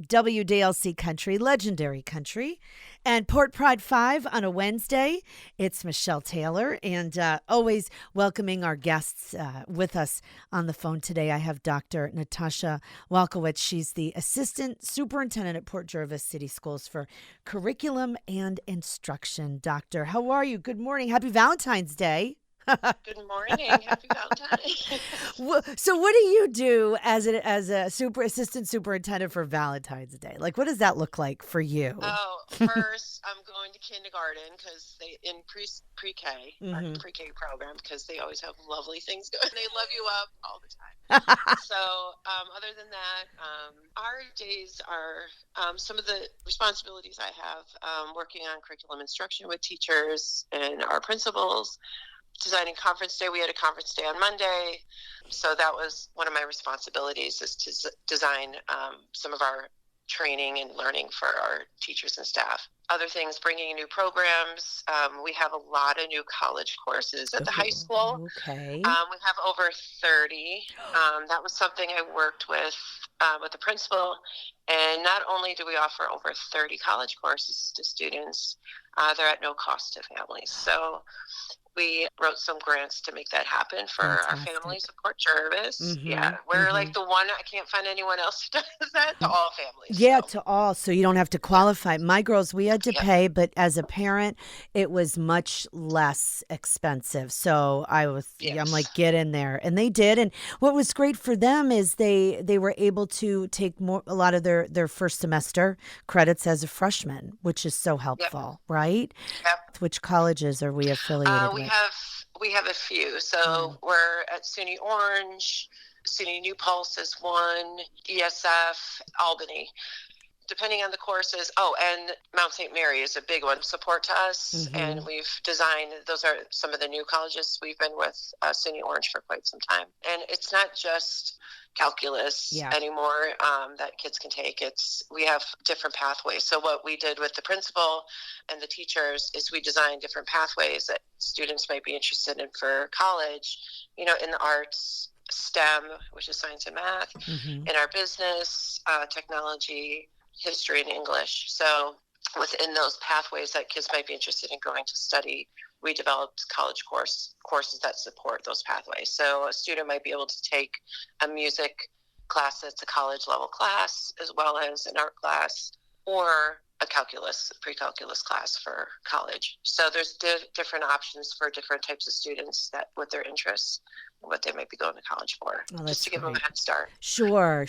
WDLC Country, legendary country, and Port Pride 5 on a Wednesday. It's Michelle Taylor, and always welcoming our guests with us on the phone today. I have Dr. Natasha Walkowicz. She's the Assistant Superintendent at Port Jervis City Schools for Curriculum and Instruction. Doctor, how are you? Good morning. Happy Valentine's Day. Good morning. Happy Valentine's. So what do you do as a assistant superintendent for Valentine's Day? Like, what does that look like for you? Oh, first I'm going to kindergarten because they in pre-K, our pre-K program, because they always have lovely things going. They love you up all the time. So other than that, our days are some of the responsibilities I have working on curriculum instruction with teachers and our principals. Designing conference day. We had a conference day on Monday. So that was one of my responsibilities, is to design some of our training and learning for our teachers and staff. Other things, bringing new programs. We have a lot of new college courses at the high school. Okay. We have over 30. That was something I worked with the principal. And not only do we offer over 30 college courses to students, they're at no cost to families. So we wrote some grants to make that happen for our families of Port Jervis. Yeah, we're like the one, I can't find anyone else who does that, to all families. Yeah, so. To all, so you don't have to qualify. My girls, we had to pay, but as a parent, it was much less expensive. So I'm like, get in there. And they did. And what was great for them is they were able to take a lot of their first semester credits as a freshman, which is so helpful, right? Yep. Which colleges are we affiliated with? We have a few. So we're at SUNY Orange, SUNY New Paltz is one, ESF, Albany. Depending on the courses. Oh, and Mount St. Mary is a big one, support to us. And we've designed, those are some of the new colleges. We've been with SUNY Orange for quite some time. And it's not just calculus anymore that kids can take. We have different pathways. So what we did with the principal and the teachers is we designed different pathways that students might be interested in for college, in the arts, STEM, which is science and math, in our business, technology, history, and English. So within those pathways that kids might be interested in going to study, we developed college courses that support those pathways. So a student might be able to take a music class that's a college level class, as well as an art class, or a pre-calculus class for college. So there's different options for different types of students that with their interests, what they might be going to college for, just to give them a head start. Sure.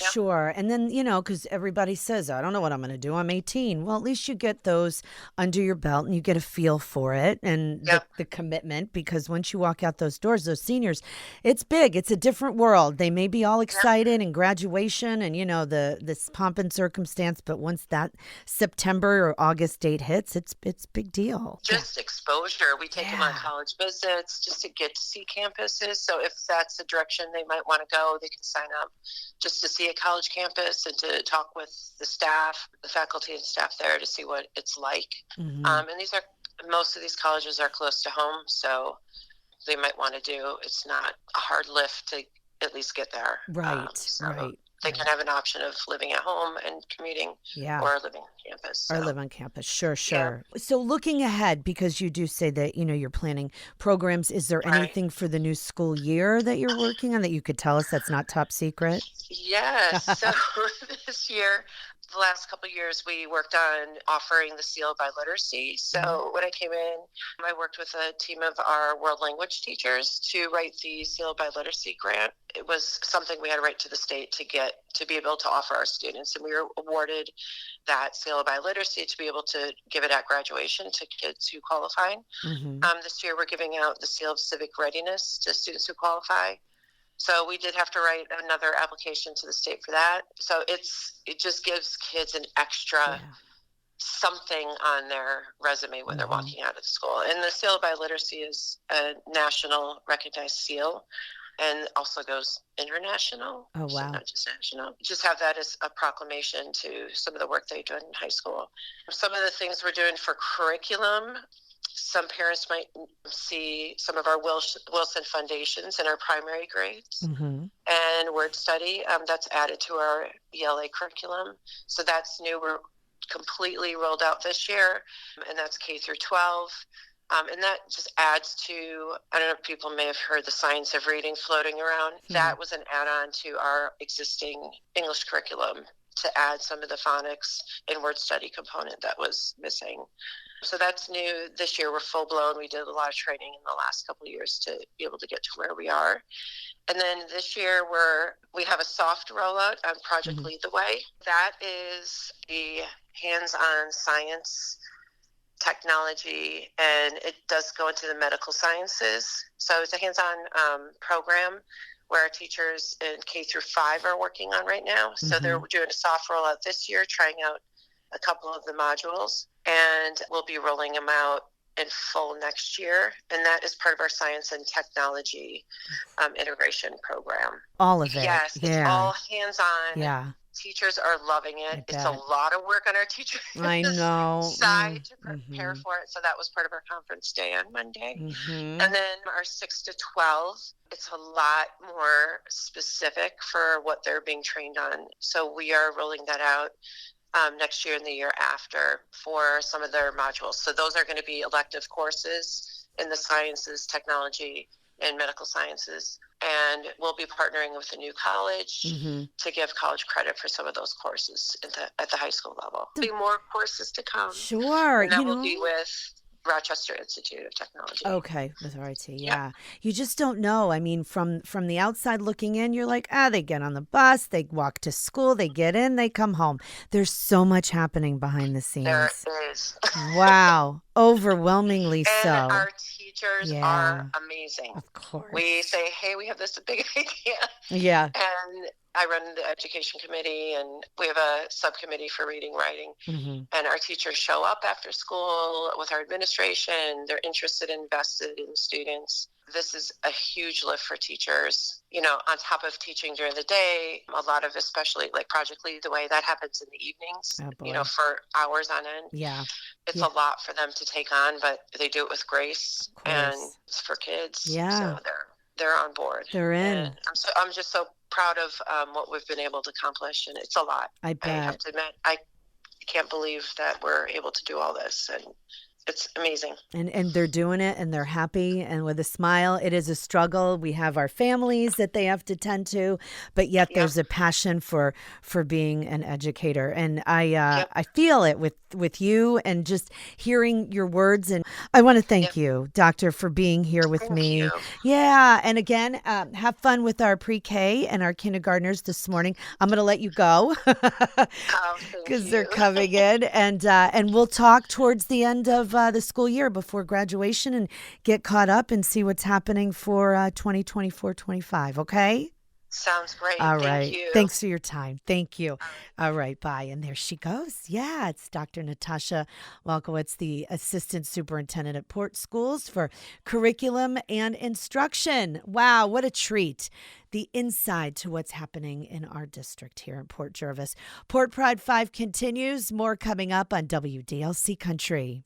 And then, because everybody says, I don't know what I'm going to do. I'm 18. Well, at least you get those under your belt and you get a feel for it and the commitment, because once you walk out those doors, those seniors, it's big. It's a different world. They may be all excited and graduation and, this pomp and circumstance, but once that September or August date hits, it's big deal. Just exposure. We take them on college visits just to get to see campuses. So if that's the direction they might want to go, they can sign up just to see a college campus and to talk with the staff, the faculty and staff there, to see what it's like. And most of these colleges are close to home, so they might want to it's not a hard lift to at least get there. Right. They can have an option of living at home and commuting, or living on campus. Or live on campus. Sure. Yeah. So looking ahead, because you do say that, you're planning programs, is there anything for the new school year that you're working on that you could tell us that's not top secret? Yes. So this year, the last couple of years, we worked on offering the Seal by Literacy. So when I came in, I worked with a team of our world language teachers to write the Seal by Literacy grant. It was something we had to write to the state to be able to offer our students. And we were awarded that Seal by Literacy to be able to give it at graduation to kids who qualify. This year, we're giving out the Seal of Civic Readiness to students who qualify. So we did have to write another application to the state for that. So it just gives kids an extra something on their resume when they're walking out of the school. And the Seal by Literacy is a national recognized seal and also goes international. Oh, wow. So not just national. Just have that as a proclamation to some of the work they do in high school. Some of the things we're doing for curriculum, Some parents might see some of our Wilson foundations in our primary grades. And word study, that's added to our ELA curriculum. So that's new. We're completely rolled out this year, and that's K through 12. And that just adds to, I don't know if people may have heard the science of reading floating around. That was an add-on to our existing English curriculum to add some of the phonics and word study component that was missing. So that's new this year. We're full blown. We did a lot of training in the last couple of years to be able to get to where we are. And then this year we have a soft rollout on Project Lead the Way. That is the hands-on science technology, and it does go into the medical sciences. So it's a hands-on program where our teachers in K through 5 are working on right now. So they're doing a soft rollout this year, trying out a couple of the modules, and we'll be rolling them out in full next year. And that is part of our science and technology integration program. All of it. Yes, it's all hands-on. Yeah. Teachers are loving it. It's a lot of work on our teachers' I know. side to prepare for it. So that was part of our conference day on Monday. And then our 6 to 12, it's a lot more specific for what they're being trained on. So we are rolling that out next year and the year after for some of their modules. So those are going to be elective courses in the sciences, technology, and medical sciences. And we'll be partnering with a new college to give college credit for some of those courses at the high school level. There'll be more courses to come. Sure. And that will be with Rochester Institute of Technology. Okay, with RIT, yeah. You just don't know. I mean, from the outside looking in, you're like, they get on the bus, they walk to school, they get in, they come home. There's so much happening behind the scenes. There is. Wow, overwhelmingly and so. our teachers are amazing. Of course. We say, hey, we have this big idea. Yeah. And I run the education committee, and we have a subcommittee for reading, writing. And our teachers show up after school with our administration. They're interested and invested in students. This is a huge lift for teachers. You know, on top of teaching during the day, a lot of, especially like Project Lead the Way, that happens in the evenings, you know, for hours on end. Yeah. It's a lot for them to take on, but they do it with grace, and it's for kids. Yeah. So they're on board. They're in. And I'm just so proud of what we've been able to accomplish, and it's a lot. I bet. I have to admit, I can't believe that we're able to do all this, and it's amazing. And they're doing it, and they're happy and with a smile. It is a struggle. We have our families that they have to tend to, but yet there's a passion for being an educator. And I feel it with you and just hearing your words. And I want to thank you, Doctor, for being here with me. You. Yeah. And again, have fun with our pre-K and our kindergartners this morning. I'm going to let you go because they're coming in, and we'll talk towards the end of the school year before graduation and get caught up and see what's happening for 2024-25. Okay? Sounds great. All right. Thank you. Thanks for your time. Thank you. All right. Bye. And there she goes. Yeah, it's Dr. Natasha Walkowicz, the Assistant Superintendent at Port Schools for Curriculum and Instruction. Wow, what a treat. The inside to what's happening in our district here in Port Jervis. Port Pride 5 continues. More coming up on WDLC Country.